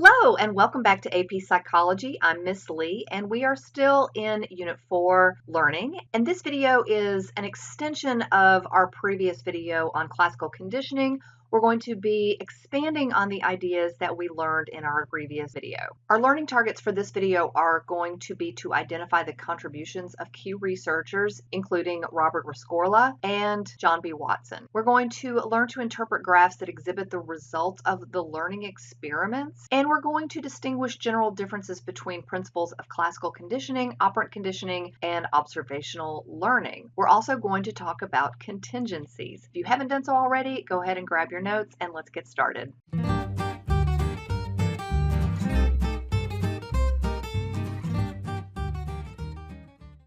Hello and welcome back to AP Psychology. I'm Miss Lee and we are still in Unit 4 Learning, and this video is an extension of our previous video on classical conditioning. We're going to be expanding on the ideas that we learned in our previous video. Our learning targets for this video are going to be to identify the contributions of key researchers, including Robert Rescorla and John B. Watson. We're going to learn to interpret graphs that exhibit the results of the learning experiments, and we're going to distinguish general differences between principles of classical conditioning, operant conditioning, and observational learning. We're also going to talk about contingencies. If you haven't done so already, go ahead and grab your notes and let's get started.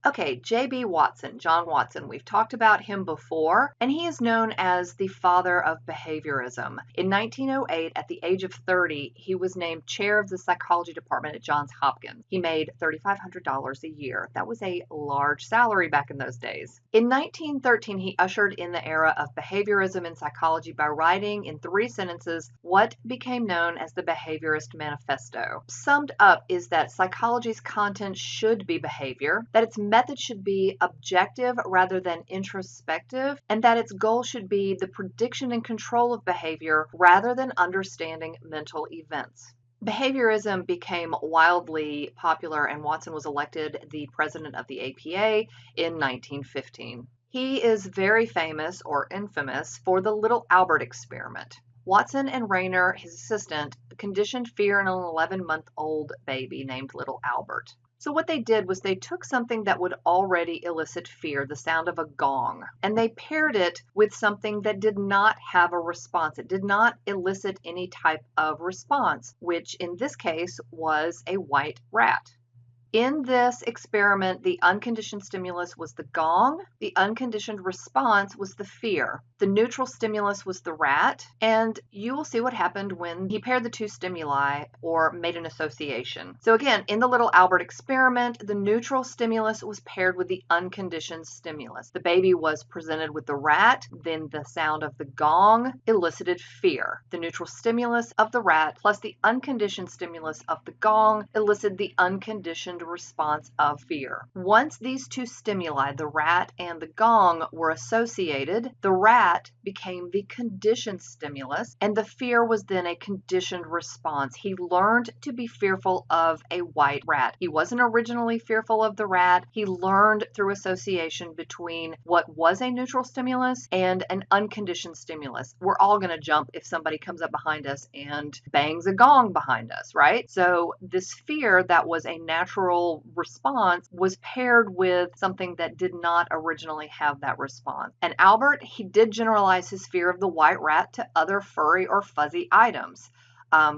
Okay, J.B. Watson, John Watson, we've talked about him before, and he is known as the father of behaviorism. In 1908, at the age of 30, he was named chair of the psychology department at Johns Hopkins. He made $3,500 a year. That was a large salary back in those days. In 1913, he ushered in the era of behaviorism in psychology by writing in 3 sentences what became known as the Behaviorist Manifesto. Summed up is that psychology's content should be behavior, that its method should be objective rather than introspective, and that its goal should be the prediction and control of behavior rather than understanding mental events. Behaviorism became wildly popular, and Watson was elected the president of the APA in 1915. He is very famous or infamous for the Little Albert experiment. Watson and Rayner, his assistant, conditioned fear in an 11-month-old baby named Little Albert. So what they did was they took something that would already elicit fear, the sound of a gong, and they paired it with something that did not have a response. It did not elicit any type of response, which in this case was a white rat. In this experiment, the unconditioned stimulus was the gong, the unconditioned response was the fear, the neutral stimulus was the rat, and you will see what happened when he paired the 2 stimuli or made an association. So again, in the Little Albert experiment, the neutral stimulus was paired with the unconditioned stimulus. The baby was presented with the rat, then the sound of the gong elicited fear. The neutral stimulus of the rat plus the unconditioned stimulus of the gong elicited the unconditioned response of fear. Once these 2 stimuli, the rat and the gong, were associated, the rat became the conditioned stimulus, and the fear was then a conditioned response. He learned to be fearful of a white rat. He wasn't originally fearful of the rat. He learned through association between what was a neutral stimulus and an unconditioned stimulus. We're all going to jump if somebody comes up behind us and bangs a gong behind us, right? So this fear that was a natural response was paired with something that did not originally have that response. And Albert, he did generalize his fear of the white rat to other furry or fuzzy items.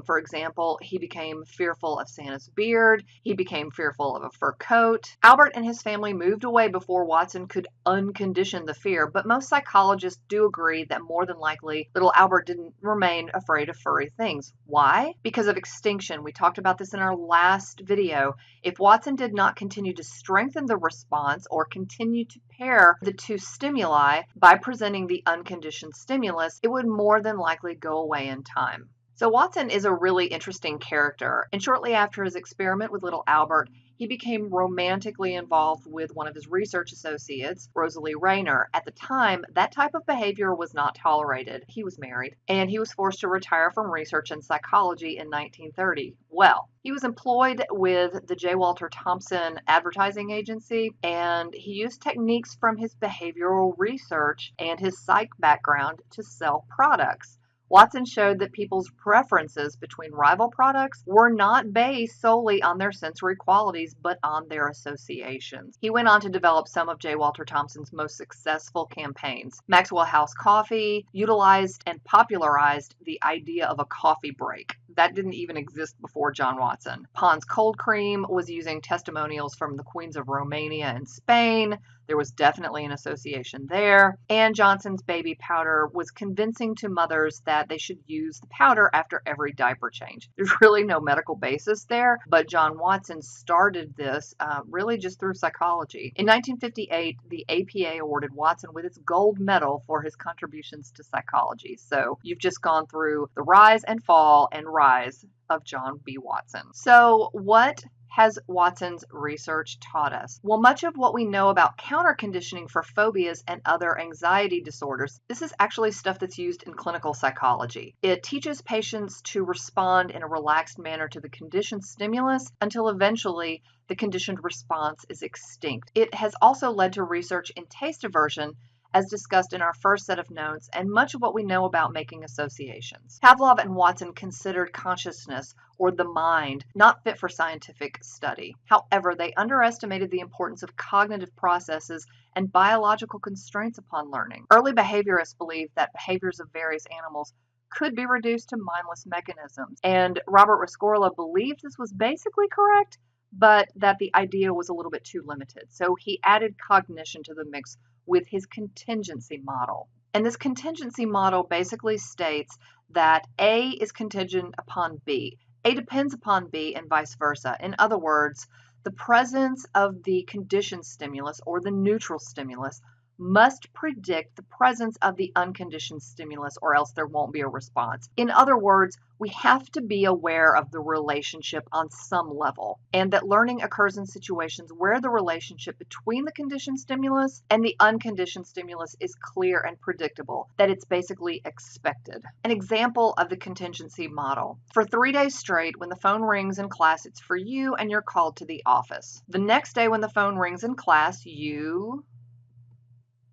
For example, he became fearful of Santa's beard. He became fearful of a fur coat. Albert and his family moved away before Watson could uncondition the fear, but most psychologists do agree that more than likely little Albert didn't remain afraid of furry things. Why? Because of extinction. We talked about this in our last video. If Watson did not continue to strengthen the response or continue to pair the 2 stimuli by presenting the unconditioned stimulus, it would more than likely go away in time. So Watson is a really interesting character, and shortly after his experiment with Little Albert, he became romantically involved with one of his research associates, Rosalie Rayner. At the time, that type of behavior was not tolerated. He was married, and he was forced to retire from research in psychology in 1930. Well, he was employed with the J. Walter Thompson advertising agency, and he used techniques from his behavioral research and his psych background to sell products. Watson showed that people's preferences between rival products were not based solely on their sensory qualities, but on their associations. He went on to develop some of J. Walter Thompson's most successful campaigns. Maxwell House Coffee utilized and popularized the idea of a coffee break. That didn't even exist before John Watson. Pond's Cold Cream was using testimonials from the queens of Romania and Spain. There was definitely an association there. And Johnson's baby powder was convincing to mothers that they should use the powder after every diaper change. There's really no medical basis there, but John Watson started this really just through psychology. In 1958, the APA awarded Watson with its gold medal for his contributions to psychology. So you've just gone through the rise and fall and rise of John B. Watson. So what has Watson's research taught us? Well, much of what we know about counter-conditioning for phobias and other anxiety disorders, this is actually stuff that's used in clinical psychology. It teaches patients to respond in a relaxed manner to the conditioned stimulus until eventually the conditioned response is extinct. It has also led to research in taste aversion, as discussed in our first set of notes, and much of what we know about making associations. Pavlov and Watson considered consciousness, or the mind, not fit for scientific study. However, they underestimated the importance of cognitive processes and biological constraints upon learning. Early behaviorists believed that behaviors of various animals could be reduced to mindless mechanisms, and Robert Rescorla believed this was basically correct, but that the idea was a little bit too limited. So he added cognition to the mix with his contingency model. And this contingency model basically states that A is contingent upon B. A depends upon B and vice versa. In other words, the presence of the conditioned stimulus or the neutral stimulus must predict the presence of the unconditioned stimulus, or else there won't be a response. In other words, we have to be aware of the relationship on some level, and that learning occurs in situations where the relationship between the conditioned stimulus and the unconditioned stimulus is clear and predictable, that it's basically expected. An example of the contingency model. For 3 days straight, when the phone rings in class, it's for you and you're called to the office. The next day when the phone rings in class, you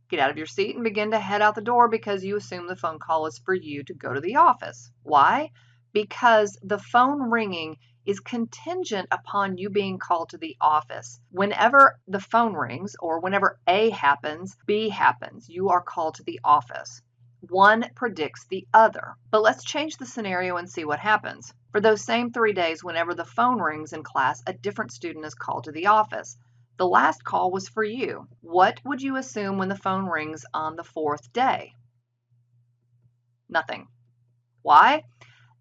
get out of your seat and begin to head out the door because you assume the phone call is for you to go to the office. Why? Because the phone ringing is contingent upon you being called to the office. Whenever the phone rings or whenever A happens, B happens. You are called to the office. One predicts the other. But let's change the scenario and see what happens. For those same 3 days, whenever the phone rings in class, a different student is called to the office. The last call was for you. What would you assume when the phone rings on the 4th day? Nothing. Why?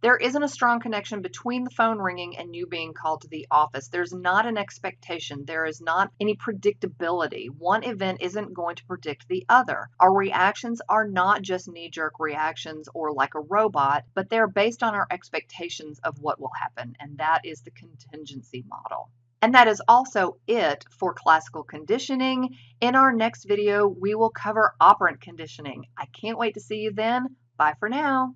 There isn't a strong connection between the phone ringing and you being called to the office. There's not an expectation. There is not any predictability. One event isn't going to predict the other. Our reactions are not just knee-jerk reactions or like a robot, but they're based on our expectations of what will happen, and that is the contingency model. And that is also it for classical conditioning. In our next video, we will cover operant conditioning. I can't wait to see you then. Bye for now.